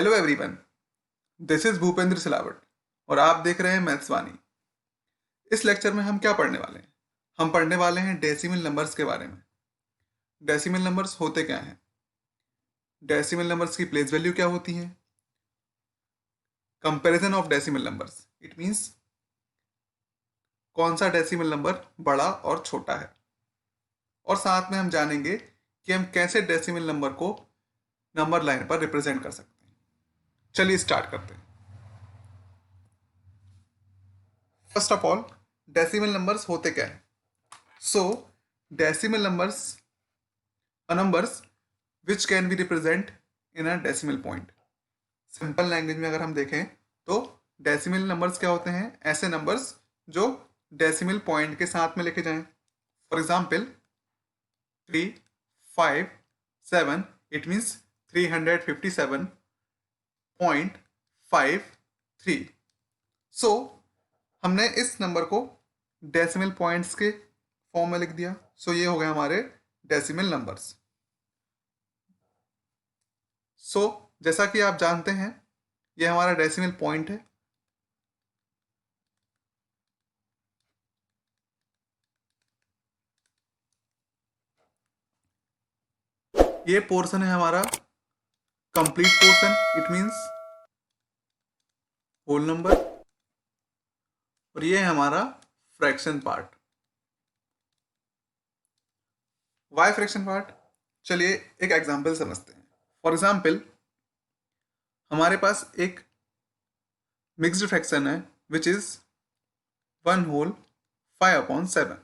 Hello everyone, this is Bhupendra Silawat और आप देख रहे हैं मैथ्स वाणी। इस लेक्चर में हम क्या पढ़ने वाले हैं? हम पढ़ने वाले हैं डेसिमल नंबर्स के बारे में। डेसिमल नंबर्स होते क्या हैं? डेसिमल नंबर्स की प्लेस वैल्यू क्या होती है? Comparison of decimal numbers, it means कौन सा डेसिमल नंबर बड़ा और छोटा है। और साथ में हम जानेंगे कि हम कैसे डेसिमल नंबर को नंबर लाइन पर रिप्रेजेंट कर सकते हैं। चलिए स्टार्ट करते हैं। First of all, decimal numbers होते क्या हैं? सो decimal numbers are numbers which can be represent in a decimal point। Simple language में अगर हम देखें तो डेसिमल नंबर्स क्या होते हैं? ऐसे नंबर्स जो डेसिमल पॉइंट के साथ में लेके जाएं। For example 3, 5, 7, it means 357.53। सो हमने इस नंबर को डेसिमल पॉइंट्स के फॉर्म में लिख दिया। सो ये हो गए हमारे डेसिमल नंबर्स। सो जैसा कि आप जानते हैं ये हमारा डेसिमल पॉइंट है। ये पोर्शन है हमारा complete portion, it means whole number. और ये है हमारा fraction part. Why fraction part? चलिए एक एग्जांपल समझते हैं। फॉर एग्जांपल हमारे पास एक मिक्स्ड फ्रैक्शन है विच इज 1 होल 5/7।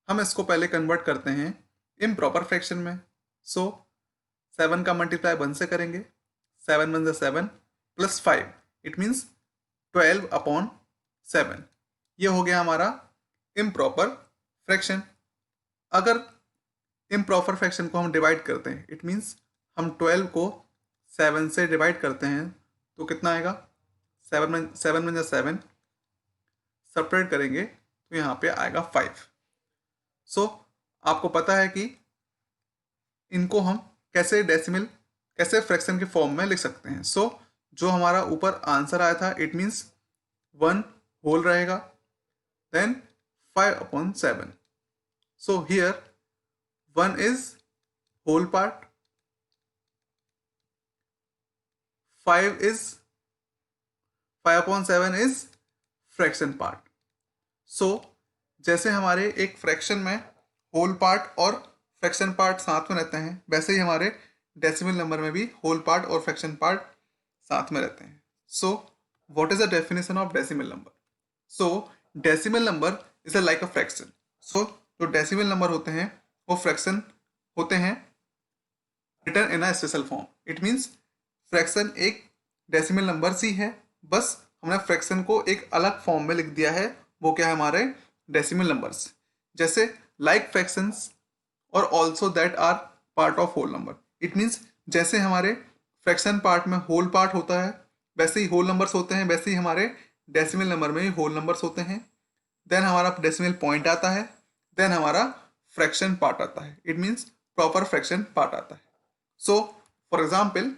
हम इसको पहले कन्वर्ट करते हैं इम्प्रॉपर फ्रैक्शन में। सो 7 का मल्टीप्लाई 1 से करेंगे। 7 1 7 प्लस 5, इट मीन्स 12/7। ये हो गया हमारा इम्प्रॉपर फ्रैक्शन। अगर इम्प्रॉपर फ्रैक्शन को हम डिवाइड करते हैं, इट मीन्स हम 12 को 7 से डिवाइड करते हैं तो कितना आएगा? 7 1 7, सेपरेट करेंगे तो यहाँ पे आएगा 5। सो आपको पता है कि इनको हम कैसे फ्रैक्शन के फॉर्म में लिख सकते हैं। सो जो हमारा ऊपर आंसर आया था, इट मीन्स 1 होल रहेगा, then 5/7। So here 1 is whole part, 5/7 is fraction part. So जैसे हमारे एक फ्रैक्शन में होल पार्ट और फ्रैक्शन पार्ट साथ में रहते हैं, वैसे ही हमारे डेसिमल नंबर में भी होल पार्ट और फ्रैक्शन पार्ट साथ में रहते हैं। So what is the definition of decimal number? So decimal number is like a fraction. So जो डेसिमल नंबर होते हैं वो फ्रैक्शन होते हैं written in a special form. It means fraction एक डेसिमल नंबर सी है, बस हमने फ्रैक्शन को एक अलग फॉर्म में लिख दिया है। वो क्या है? हमारे डेसिमल नंबर्स। जैसे लाइक फ्रैक्शंस और also that are part of whole number. It means जैसे हमारे फ्रैक्शन पार्ट में होल पार्ट होता है, वैसे ही होल नंबर्स होते हैं, वैसे ही हमारे डेसिमल नंबर में भी होल नंबर्स होते हैं। देन हमारा डेसिमल पॉइंट आता है, देन हमारा फ्रैक्शन पार्ट आता है, it means proper fraction part आता है। So for example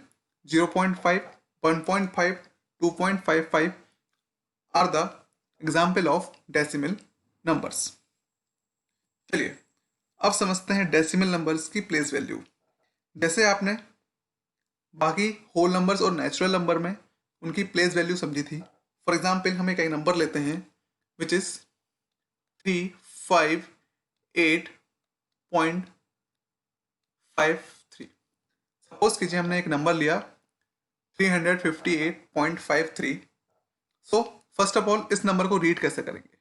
0.5, 1.5, 2.55 are the example of decimal numbers. चलिए अब समझते हैं डेसिमल नंबर्स की प्लेस वैल्यू। जैसे आपने बाकी होल नंबर्स और नेचुरल नंबर में उनकी प्लेस वैल्यू समझी थी। फॉर एग्जाम्पल हम एक नंबर लेते हैं विच इज 358.53। सपोज कीजिए हमने एक नंबर लिया 358.53। सो फर्स्ट ऑफ ऑल इस नंबर को रीड कैसे करेंगे?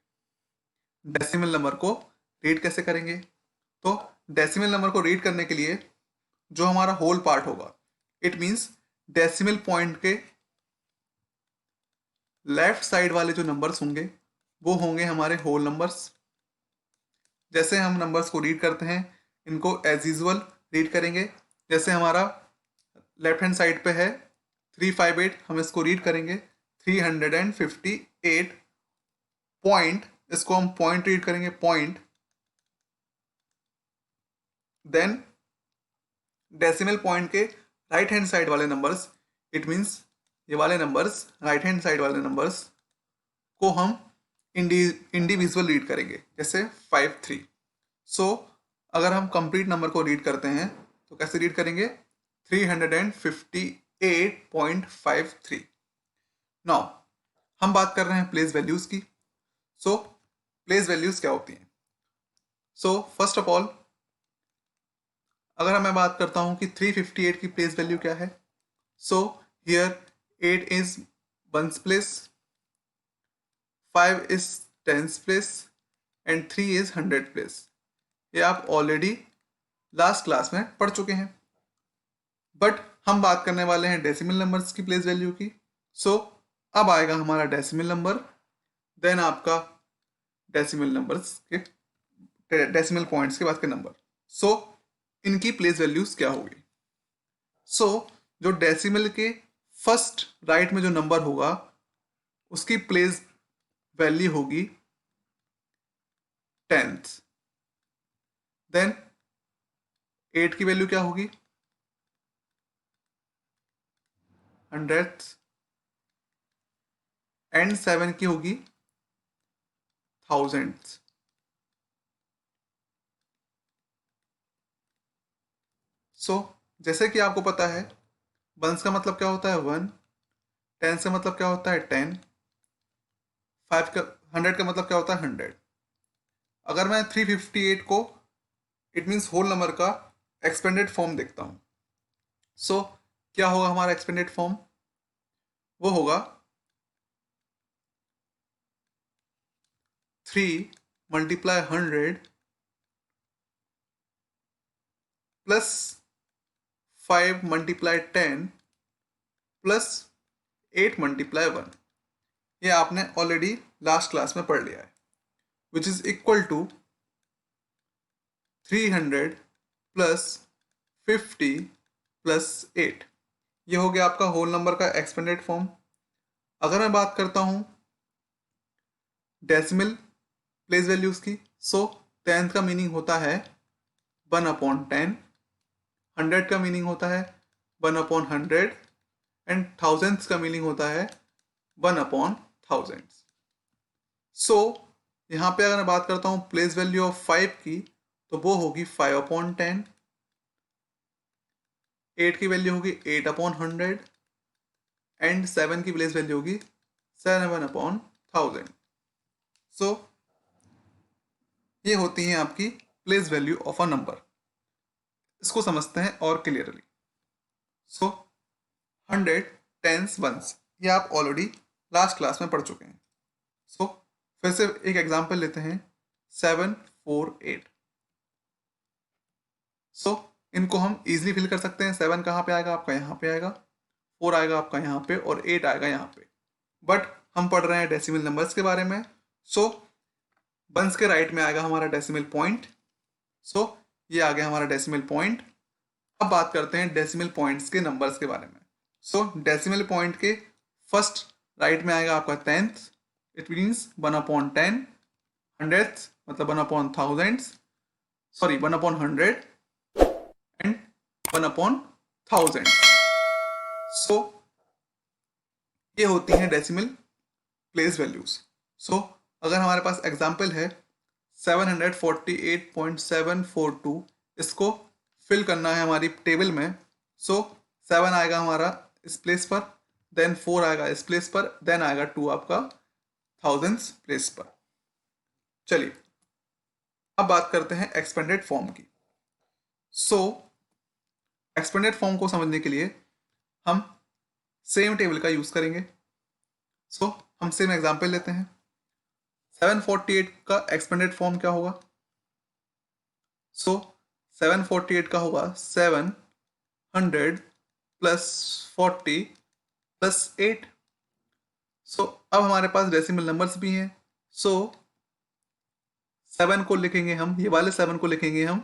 डेसिमल नंबर को रीड कैसे करेंगे? तो डेसिमल नंबर को रीड करने के लिए जो हमारा होल पार्ट होगा, इट मींस डेसिमल पॉइंट के लेफ्ट साइड वाले जो नंबर्स होंगे वो होंगे हमारे होल नंबर्स। जैसे हम नंबर्स को रीड करते हैं, इनको एज यूजुअल रीड करेंगे। जैसे हमारा लेफ्ट हैंड साइड पे है 358, हम इसको रीड करेंगे 358 पॉइंट, इसको हम पॉइंट रीड करेंगे, पॉइंट। देन डेसिमल पॉइंट के राइट हैंड साइड वाले नंबर्स, इट मीन्स ये वाले नंबर्स, राइट हैंड साइड वाले नंबर्स को हम इंडिविजुअल रीड करेंगे, जैसे 5 3। सो अगर हम कंप्लीट नंबर को रीड करते हैं तो कैसे रीड करेंगे? 358.53। नाउ हम बात कर रहे हैं प्लेस वैल्यूज की। सो प्लेस वैल्यूज क्या होती हैं? सो फर्स्ट ऑफ ऑल अगर मैं बात करता हूं कि 358 की प्लेस वैल्यू क्या है, so here 8 is ones place, 5 is tens place and 3 is 100 place. ये आप ऑलरेडी लास्ट क्लास में पढ़ चुके हैं। बट हम बात करने वाले हैं डेसिमल नंबर्स की प्लेस वैल्यू की। सो अब आएगा हमारा डेसिमल नंबर, देन आपका डेसिमल नंबर्स के डेसिमल पॉइंट्स के बाद के नंबर। सो इनकी प्लेस वैल्यूज क्या होगी? सो जो डेसिमल के फर्स्ट राइट में जो नंबर होगा उसकी प्लेस वैल्यू होगी 10th। देन 8 की वैल्यू क्या होगी? 100th। एंड 7 की होगी 1000th। सो जैसे कि आपको पता है वंस का मतलब क्या होता है 1, टेंस का मतलब क्या होता है 10, 5 का 100 का मतलब क्या होता है 100। अगर मैं 358 को इट मीन्स होल नंबर का एक्सपेंडेड फॉर्म देखता हूँ, सो क्या होगा हमारा एक्सपेंडेड फॉर्म? वो होगा 3 multiply 100 plus 5 multiply 10 plus 8 multiply 1। ये आपने ऑलरेडी लास्ट क्लास में पढ़ लिया है, which is equal to 300 plus 50 plus 8। ये हो गया आपका होल नंबर का एक्सपेंडेड फॉर्म। अगर मैं बात करता हूँ डेसिमल प्लेस वैल्यूज की, सो 10th का मीनिंग होता है 1/10, 100 का मीनिंग होता है 1/100 एंड 1000th का मीनिंग होता है 1/1000। सो यहाँ पे अगर मैं बात करता हूँ प्लेस वैल्यू ऑफ 5 की, तो वो होगी 5/10, 8 की वैल्यू होगी 8/100 एंड 7 की प्लेस वैल्यू होगी 7/1000। सो ये होती हैं आपकी place value of a number. इसको समझते हैं और क्लियरली। सो 100 टेंस वंस ये आप ऑलरेडी लास्ट क्लास में पढ़ चुके हैं। सो फिर से एक एग्जांपल लेते हैं 7 4 8। सो इनको हम इजीली फिल कर सकते हैं। 7 कहाँ पे आएगा? आपका यहाँ पे आएगा, 4 आएगा आपका यहाँ पे और 8 आएगा यहाँ पे। बट हम पढ़ रहे हैं डेसिमल नंबर्स के बारे में। सो वंस के राइट में आएगा हमारा डेसिमल पॉइंट। सो ये आ गया हमारा डेसिमल पॉइंट। अब बात करते हैं डेसिमल पॉइंट्स के नंबर्स के बारे में। सो डेसिमल पॉइंट के फर्स्ट राइट में आएगा आपका 10th, इट मीन्स 1/10, 100th मतलब 1/1000, सॉरी 1/100 एंड 1/1000। सो ये होती हैं डेसिमल प्लेस वैल्यूज। सो अगर हमारे पास एग्जाम्पल है 748.742, इसको फिल करना है हमारी टेबल में। सो 7 आएगा हमारा इस प्लेस पर, देन 4 आएगा इस प्लेस पर, देन आएगा 2 आपका 1000th प्लेस पर। चलिए अब बात करते हैं एक्सपेंडेड फॉर्म की। सो एक्सपेंडेड फॉर्म को समझने के लिए हम सेम टेबल का यूज करेंगे। सो हम सेम एग्जाम्पल लेते हैं। 748 का एक्सपेंडेड फॉर्म क्या होगा? सो 748 का होगा 700 प्लस 40 प्लस 8। सो अब हमारे पास डेसिमल नंबर्स भी हैं। सो 7 को लिखेंगे हम, ये वाले 7 को लिखेंगे हम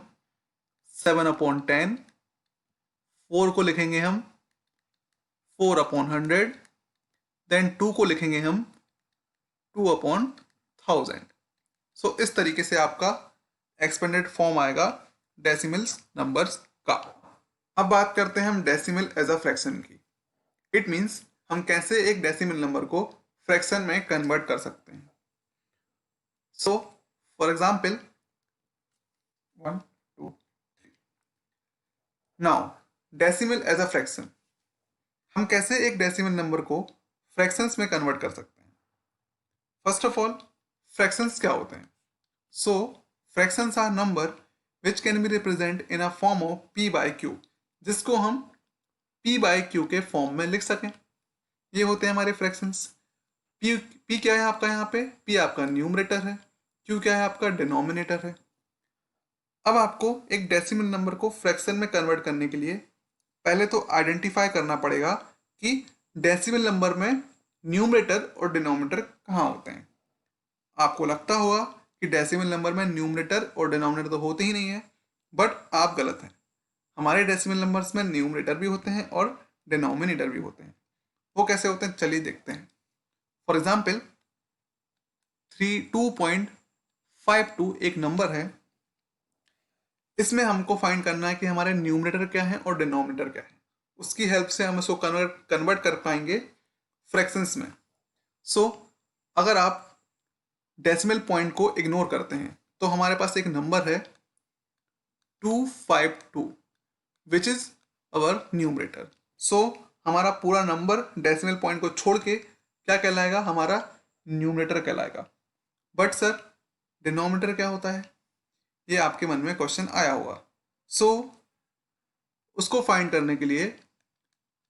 7/10, 4 को लिखेंगे हम 4/100, देन 2 को लिखेंगे हम 2/1000। सो इस तरीके से आपका एक्सपेंडेड फॉर्म आएगा डेसिमल्स नंबर्स का। अब बात करते हैं हम डेसिमल एज अ फ्रैक्शन की। इट मीन्स हम कैसे एक डेसिमल नंबर को फ्रैक्शन में कन्वर्ट कर सकते हैं. So for example 1 2 now decimal as a fraction. हम कैसे एक डेसिमल नंबर को फ्रैक्शंस में कन्वर्ट कर सकते हैं. फर्स्ट ऑफ ऑल फ्रैक्शंस क्या होते हैं. So fractions are number which can be represent in a form of p by q, जिसको हम p बाई क्यू के फॉर्म में लिख सकें. ये होते हैं हमारे फ्रैक्शंस. p क्या है आपका, यहाँ पे p आपका न्यूमरेटर है, q क्या है आपका डिनोमिनेटर है. अब आपको एक डेसिमल नंबर को फ्रैक्शन में कन्वर्ट करने के लिए पहले तो आइडेंटिफाई करना पड़ेगा कि डेसिमल नंबर में न्यूमरेटर और डिनोमिनेटर कहाँ होते हैं. आपको लगता होगा कि डेसिमल नंबर में न्यूमरेटर और डिनोमिनेटर तो होते ही नहीं है, बट आप गलत हैं. हमारे डेसिमल नंबर्स में न्यूमरेटर भी होते हैं और डिनोमिनेटर भी होते हैं. वो कैसे होते हैं चलिए देखते हैं. फॉर एग्जाम्पल 2.52 एक नंबर है. इसमें हमको फाइंड करना है कि हमारे न्यूमरेटर क्या है और डिनोमिनेटर क्या है. उसकी हेल्प से हम इसको कन्वर्ट कर पाएंगे फ्रैक्शंस में. सो अगर आप डेसिमल पॉइंट को इग्नोर करते हैं तो हमारे पास एक नंबर है 252 विच इज अवर न्यूमरेटर. सो हमारा पूरा नंबर डेसिमल पॉइंट को छोड़ के क्या कहलाएगा, हमारा न्यूमरेटर कहलाएगा. बट सर डिनोमिनेटर क्या होता है, ये आपके मन में क्वेश्चन आया होगा. सो उसको फाइंड करने के लिए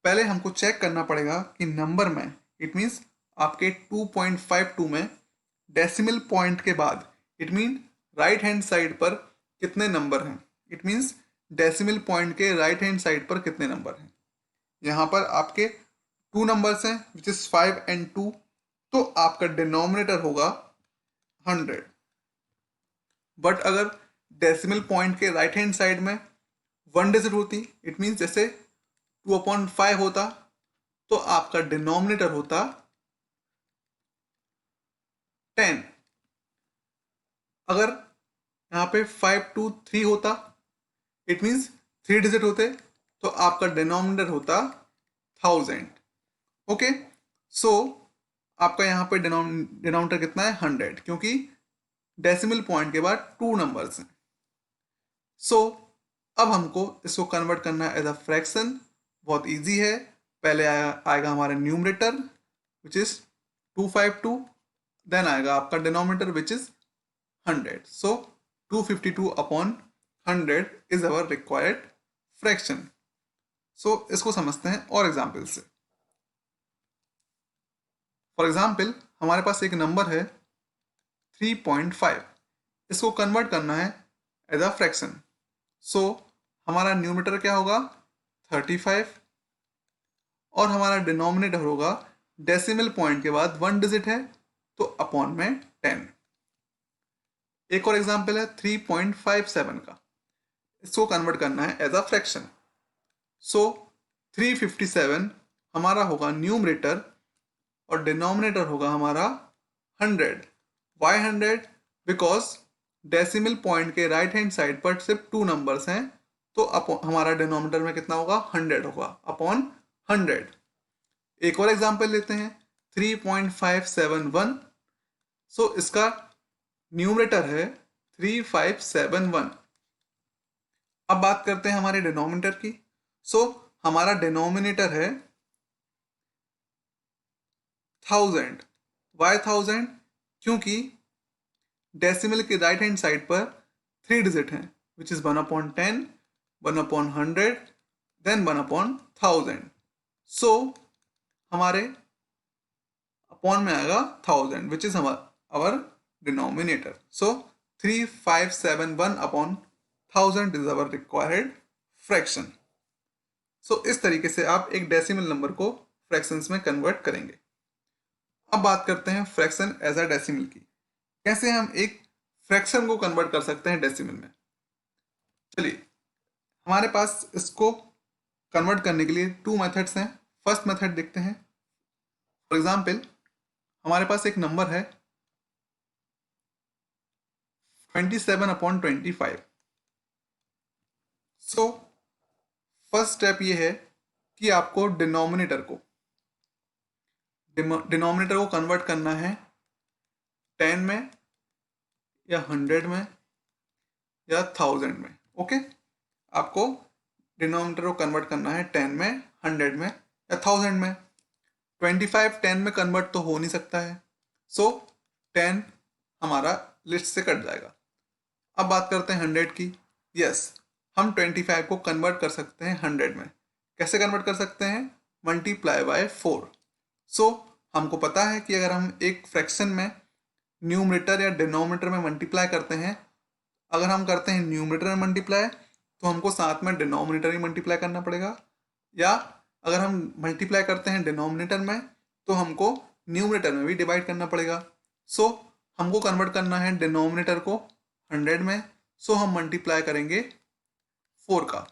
पहले हमको चेक करना पड़ेगा कि नंबर में, इट मीन्स आपके 2.52 में डेसिमल पॉइंट के बाद, it mean right hand side पर कितने नंबर हैं. इट मीन्स डेसिमल पॉइंट के राइट हैंड साइड पर कितने नंबर हैं. यहाँ पर आपके 2 नंबर्स हैं विच इज 5 and 2. तो आपका डिनोमिनेटर होगा 100. बट अगर डेसिमल पॉइंट के राइट हैंड साइड में 1 डिजिट होती, इट मीन्स जैसे 2/5 होता, तो आपका डिनोमिनेटर होता 10. अगर यहाँ पे 523 होता, इट मीन्स 3 डिजिट होते, तो आपका डिनोमिनेटर होता 1000. ओके. सो आपका यहाँ पे डिनोमिनेटर कितना है 100, क्योंकि डेसिमल पॉइंट के बाद 2 नंबर्स हैं. सो अब हमको इसको कन्वर्ट करना है एज अ फ्रैक्शन. बहुत इजी है. पहले आएगा हमारा न्यूमरेटर विच इज 252, देन आएगा आपका denominator which is 100. So 252 upon 100 is our required fraction. So इसको समझते हैं और एग्जाम्पल से. फॉर एग्जाम्पल हमारे पास एक नंबर है 3.5. इसको कन्वर्ट करना है एज अ फ्रैक्शन. सो हमारा न्यूमरेटर क्या होगा 35 और हमारा डिनोमिनेटर होगा, डेसिमल पॉइंट के बाद 1 डिजिट है तो अपॉन में 10. एक और एग्जांपल है 3.57 का. इसको कन्वर्ट करना है एज अ फ्रैक्शन. सो 357 हमारा होगा न्यूमरेटर और डिनोमिनेटर होगा हमारा 100. वाई 100? बिकॉज डेसिमल पॉइंट के राइट हैंड साइड पर सिर्फ 2 नंबर्स हैं, तो हमारा डिनोमिनेटर में कितना होगा 100 होगा अपॉन 100. एक और एग्जांपल लेते हैं 3.571. सो इसका न्यूमरेटर है 3571. अब बात करते हैं हमारे डिनोमिनेटर की. सो हमारा डिनोमिनेटर है 1000. वाई 1000? क्योंकि डेसिमल के राइट हैंड साइड पर 3 डिजिट हैं विच इज 1/10, 1/100, देन 1/1000. सो हमारे अपॉन में आएगा 1000 which is our denominator. So 3571 upon 1000 is our required fraction. So इस तरीके से आप एक डेसिमल नंबर को फ्रैक्शंस में कन्वर्ट करेंगे. अब बात करते हैं फ्रैक्शन एज अ डेसिमल की. कैसे हम एक फ्रैक्शन को कन्वर्ट कर सकते हैं डेसिमल में. चलिए हमारे पास इसको कन्वर्ट करने के लिए 2 मेथड्स हैं. फर्स्ट मेथड देखते हैं. फॉर एग्जाम्पल हमारे पास एक नंबर है 27/25. सो फर्स्ट स्टेप ये है कि आपको डिनोमिनेटर को डिनोमिनेटर को कन्वर्ट करना है 10 में या 100 में या 1000 में। ओके, आपको डिनोमिनेटर को कन्वर्ट करना है 10 में, 100 में या 1000 में। 25 10 में कन्वर्ट तो हो नहीं सकता है, सो 10 हमारा लिस्ट से कट जाएगा। अब बात करते हैं 100 की। यस, हम 25 को कन्वर्ट कर सकते हैं 100 में। कैसे कन्वर्ट कर सकते हैं? Multiply by 4। सो हमको पता है कि अगर हम एक फ्रैक्शन में न्यूमरेटर या डिनोमिनेटर में मल्टीप्लाई करते हैं, अगर हम करते हैं न्यूमरेटर में मल्टीप्लाई तो हमको साथ में डिनोमिनेटर ही मल्टीप्लाई करना पड़ेगा, या अगर हम मल्टीप्लाई करते हैं डिनोमिनेटर में तो हमको न्यूमरेटर में भी डिवाइड करना पड़ेगा। सो हमको कन्वर्ट करना है डिनोमिनेटर को 100 में, सो हम मल्टीप्लाई करेंगे 4 का।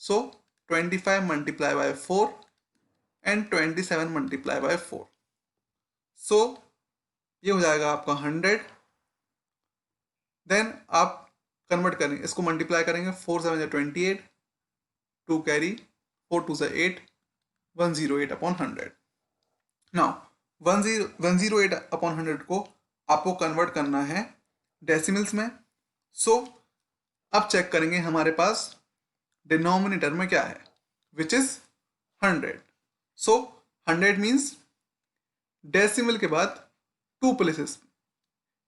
सो 25 multiply by 4 and 27 multiply by 4। सो ये हो जाएगा आपका 100। देन आप कन्वर्ट करेंगे, इसको मल्टीप्लाई करेंगे, 4 7 या 28, 2 कैरी, 4 2 से 8, 108 अपॉन 100। नाउ 108 अपॉन 100 को आपको कन्वर्ट करना है डेसिमल्स में। सो अब चेक करेंगे हमारे पास डिनोमिनेटर में क्या है, which is 100। So 100 means decimal के बाद 2 प्लेसेस,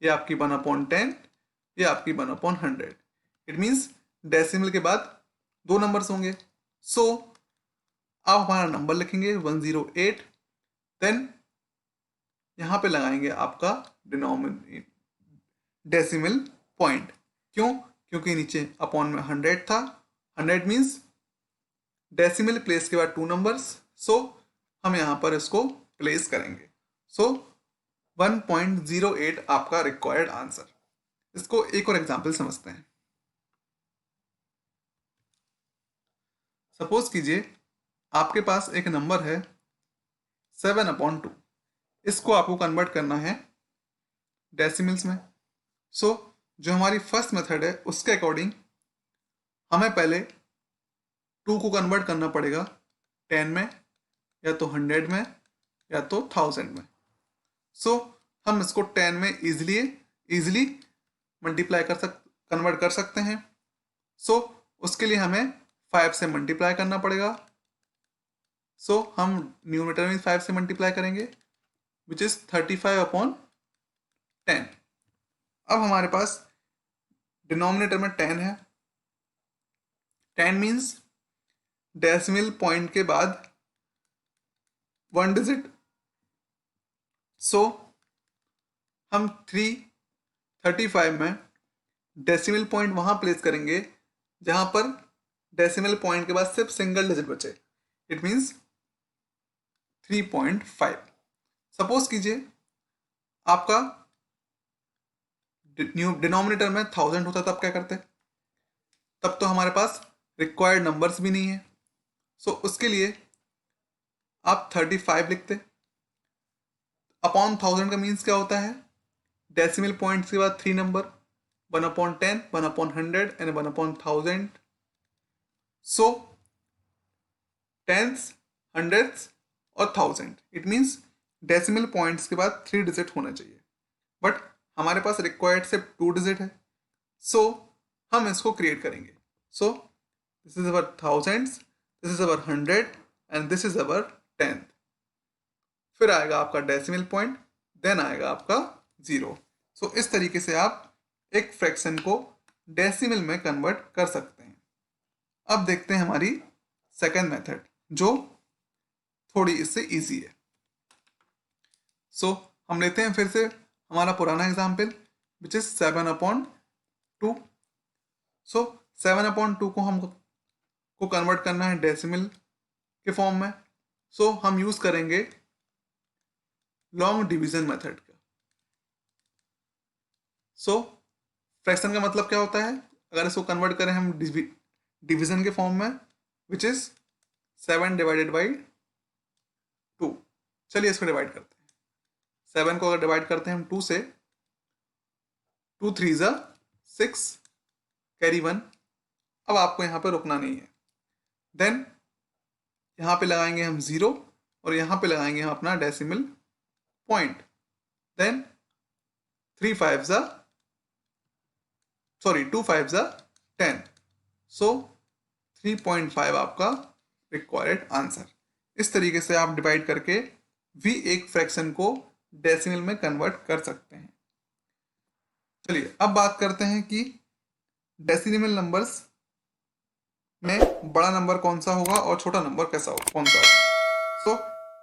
ये आपकी 1/10, ये आपकी 1/100। इट मीन्स डेसिमल के बाद 2 नंबर्स होंगे। सो आप हमारा नंबर लिखेंगे 108, देन यहाँ पे लगाएंगे आपका डेसिमल पॉइंट। क्यों? क्योंकि नीचे अपॉन में 100 था। 100 मीन्स डेसिमल प्लेस के बाद 2 नंबर्स, सो हम यहाँ पर इसको प्लेस करेंगे। सो 1.08 आपका रिक्वायर्ड आंसर। इसको एक और एग्जाम्पल समझते हैं। सपोज कीजिए आपके पास एक नंबर है 7/2। इसको आपको कन्वर्ट करना है डेसिमल्स में। सो जो हमारी फर्स्ट मेथड है उसके अकॉर्डिंग हमें पहले 2 को कन्वर्ट करना पड़ेगा 10 में या तो 100 में या तो 1000 में। सो हम इसको 10 में इजीली मल्टीप्लाई कन्वर्ट कर सकते हैं। सो उसके लिए हमें 5 से मल्टीप्लाई करना पड़ेगा। सो हम न्यूमरेटर में 5 से मल्टीप्लाई करेंगे, विच इज 35/10। अब हमारे पास डिनोमिनेटर में 10 है। 10 मीन्स डेसिमल पॉइंट के बाद 1 डिजिट। सो हम 35 में डेसिमल पॉइंट वहां प्लेस करेंगे जहां पर डेसिमल पॉइंट के बाद सिर्फ सिंगल डिजिट बचे। It means 3.5। सपोज कीजिए आपका डिनोमिनेटर में 1000 होता, तब क्या करते? तब तो हमारे पास रिक्वायर्ड नंबर्स भी नहीं है। सो उसके लिए आप 35 लिखते। अपॉन 1000 का मीन्स क्या होता है? डेसिमल पॉइंट के बाद 3 नंबर, 1/10, 1/100 एंड 1/1000। सो टेंस, हंड्रेड्स और 1000, इट मीन्स डेसिमल पॉइंट्स के बाद 3 डिजिट होना चाहिए, बट हमारे पास रिक्वायर्ड सिर्फ 2 डिजिट है। सो हम इसको क्रिएट करेंगे। So this is our thousands, this is our 100 and this is our 10th। फिर आएगा आपका डेसिमल पॉइंट, देन आएगा आपका 0। सो इस तरीके से आप एक फ्रैक्शन को डेसिमल में कन्वर्ट कर सकते हैं। अब देखते हैं हमारी सेकेंड मेथड, जो थोड़ी इससे इजी है। सो हम लेते हैं फिर से हमारा पुराना एग्जाम्पल, विच इज 7/2। सो 7/2 को हमको कन्वर्ट करना है डेसिमल के फॉर्म में। सो हम यूज करेंगे लॉन्ग डिवीजन मेथड का। सो फ्रैक्शन का मतलब क्या होता है? अगर इसको कन्वर्ट करें हम डिवीजन के फॉर्म में, विच इज 7/2। चलिए इसको डिवाइड करते हैं। 7 को अगर डिवाइड करते हैं हम 2 से, 2 3 ज़ा 6, कैरी 1। अब आपको यहाँ पे रुकना नहीं है। देन यहाँ पे लगाएंगे हम 0 और यहाँ पे लगाएंगे हम अपना decimal point, then 2 5s are 10, so 3.5 आपका रिक्वायर्ड आंसर। इस तरीके से आप डिवाइड करके भी एक फ्रैक्शन को डेसिमल में कन्वर्ट कर सकते हैं। चलिए अब बात करते हैं कि डेसिमल नंबर्स में बड़ा नंबर कौन सा होगा और छोटा नंबर कौन सा होगा। सो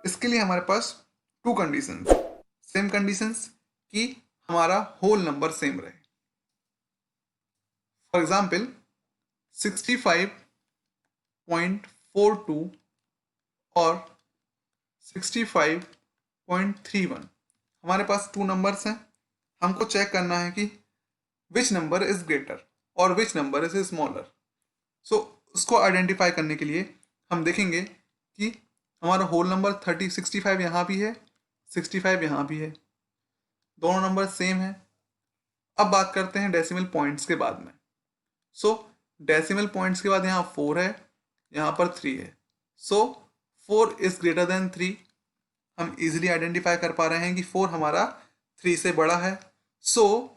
इसके लिए हमारे पास टू कंडीशंस, सेम कंडीशंस कि हमारा होल नंबर सेम रहे। फॉर एग्जाम्पल 65.42 और 65.31, हमारे पास टू नंबर्स हैं। हमको चेक करना है कि विच नंबर इज ग्रेटर और विच नंबर इज स्मॉलर। सो उसको आइडेंटिफाई करने के लिए हम देखेंगे कि हमारा होल नंबर 65 यहाँ भी है, 65 यहाँ भी है, दोनों नंबर सेम है। अब बात करते हैं डेसिमल पॉइंट्स के बाद में। सो डेसिमल पॉइंट्स के बाद यहाँ 4 है, यहाँ पर 3 है। सो 4 इज ग्रेटर देन 3। हम इजीली आइडेंटिफाई कर पा रहे हैं कि 4 हमारा 3 से बड़ा है। सो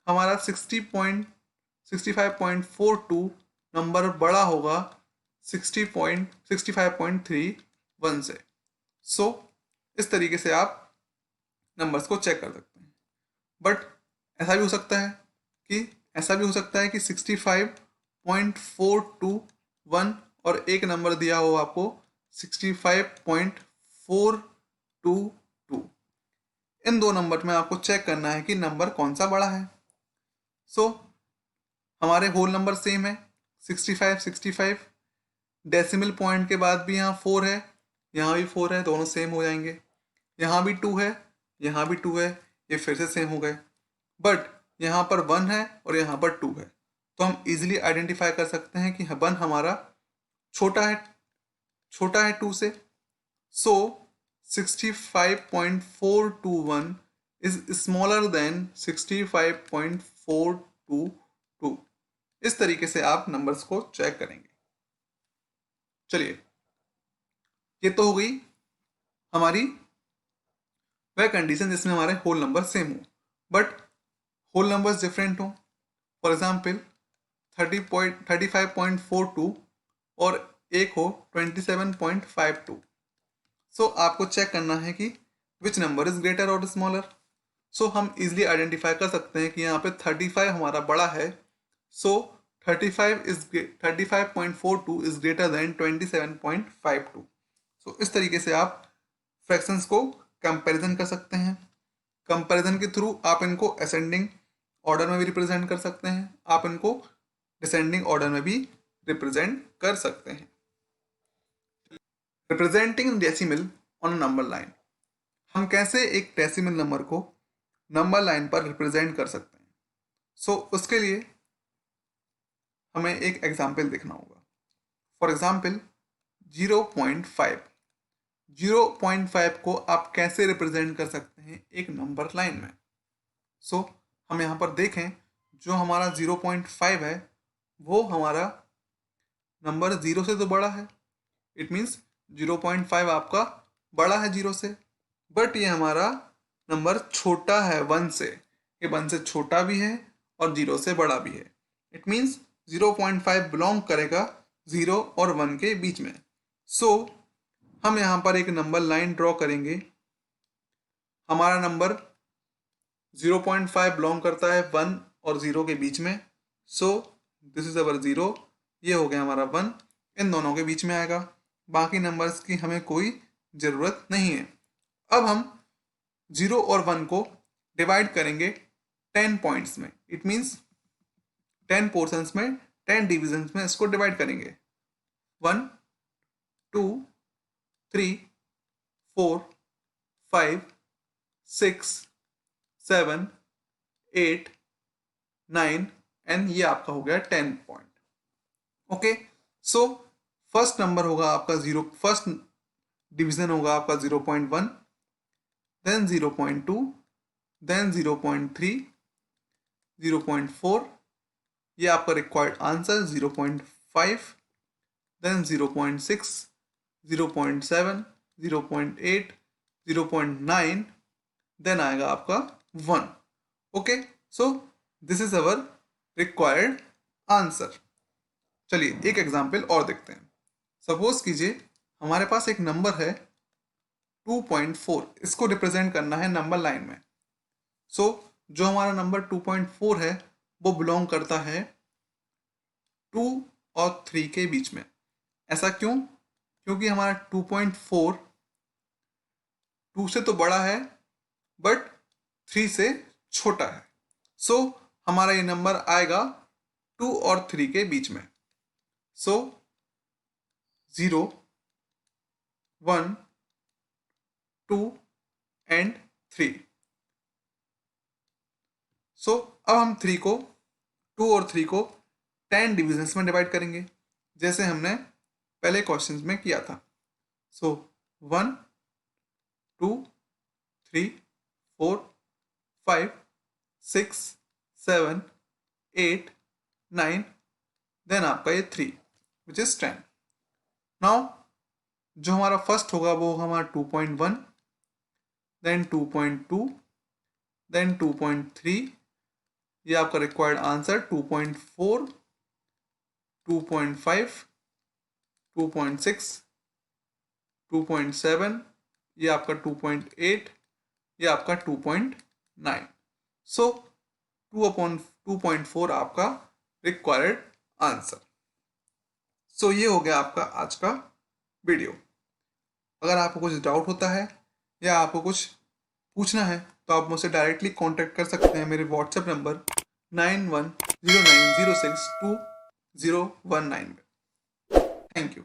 हमारा 65.42 नंबर बड़ा होगा 65.31 से। सो इस तरीके से आप नंबर्स को चेक कर सकते हैं। बट ऐसा भी हो सकता है कि 65.421 और एक नंबर दिया हो आपको 65.422। इन दो नंबर में आपको चेक करना है कि नंबर कौन सा बड़ा है। सो हमारे होल नंबर सेम है 65, डेसिमल पॉइंट के बाद भी यहाँ 4 है, यहाँ भी 4 है, दोनों सेम हो जाएंगे। यहाँ भी 2 है, यहाँ भी 2 है, ये फिर से सेम हो गए। बट यहाँ पर 1 है और यहाँ पर 2 है, तो हम इजीली आइडेंटिफाई कर सकते हैं कि 1 हमारा छोटा है 2 से। सो 65.421 इज स्मॉलर देन 65.422। इस तरीके से आप नंबर्स को चेक करेंगे। चलिए, ये तो हो गई हमारी वह कंडीशन जिसमें हमारे होल नंबर सेम हो बट होल नंबर्स डिफरेंट हो। फॉर एग्जाम्पल 35.42 और एक हो 27.52। सो आपको चेक करना है कि विच नंबर इज ग्रेटर और स्मॉलर। सो हम इजिली आइडेंटिफाई कर सकते हैं कि यहाँ पे 35 हमारा बड़ा है। सो 35.42 इज ग्रेटर देन 27.52। सो इस तरीके से आप फ्रैक्शंस को कंपैरिजन कर सकते हैं। कंपैरिजन के थ्रू आप इनको असेंडिंग ऑर्डर में भी रिप्रेजेंट कर सकते हैं, आप इनको डिसेंडिंग ऑर्डर में भी रिप्रेजेंट कर सकते हैं। Representing decimal on number line, हम कैसे एक डेसिमल नंबर को नंबर लाइन पर रिप्रेजेंट कर सकते हैं। सो उसके लिए हमें एक एग्जाम्पल देखना होगा। फॉर एग्जाम्पल 0.5 को आप कैसे रिप्रेजेंट कर सकते हैं एक नंबर लाइन में। सो हम यहाँ पर देखें, जो हमारा 0.5 है वो हमारा नंबर 0 से तो बड़ा है। इट मीन्स 0.5 आपका बड़ा है 0 से, बट ये हमारा नंबर छोटा है 1 से। ये 1 से छोटा भी है और 0 से बड़ा भी है। इट मीन्स 0.5 बिलोंग करेगा 0 और 1 के बीच में। सो हम यहाँ पर एक नंबर लाइन ड्रॉ करेंगे। हमारा नंबर 0.5 बिलोंग करता है 1 और 0 के बीच में। सो दिस इज अवर 0, ये हो गया हमारा 1, इन दोनों के बीच में आएगा। बाकी नंबर्स की हमें कोई ज़रूरत नहीं है। अब हम 0 और 1 को डिवाइड करेंगे 10 पॉइंट्स में। इट मीन्स 10 पोर्शंस में, 10 डिविजन्स में इसको डिवाइड करेंगे। 1 2 3 4 5 6 7 8 9 एंड ये आपका हो गया 10 point. Okay, so first number होगा आपका फर्स्ट डिवीजन होगा आपका 0.1, देन 0.2, देन 0.3, 0.4, ये आपका रिक्वायर्ड आंसर 0.5, देन 0.6, 0.7, 0.8, 0.9 देन आएगा आपका 1। Okay, so this is our required answer. चलिए एक एग्जाम्पल और देखते हैं। सपोज कीजिए हमारे पास एक नंबर है 2.4, इसको रिप्रेजेंट करना है नंबर लाइन में। सो जो हमारा नंबर 2.4 है वो बिलोंग करता है 2 और 3 के बीच में। ऐसा क्यों? क्योंकि हमारा 2.4 2 से तो बड़ा है बट 3 से छोटा है। सो हमारा ये नंबर आएगा 2 और 3 के बीच में। सो 0, 1, 2 एंड 3। सो अब हम 2 और 3 को 10 डिविजन्स में डिवाइड करेंगे, जैसे हमने पहले क्वेश्चंस में किया था। सो 1, 2, 3, 4, 5, 6, 7, 8, 9, देन आपका ये 3 विच इज 10। नाउ जो हमारा फर्स्ट होगा वो होगा हमारा 2.1, देन 2.2, देन 2.3, ये आपका रिक्वायर्ड आंसर 2.4, 2.5, 2.6, 2.7, ये आपका 2.8, ये आपका 2.9। सो 2/2.4 आपका रिक्वायर्ड आंसर। सो ये हो गया आपका आज का वीडियो। अगर आपको कुछ डाउट होता है या आपको कुछ पूछना है तो आप मुझसे डायरेक्टली कांटेक्ट कर सकते हैं मेरे व्हाट्सएप नंबर 9109062019 में। Thank you.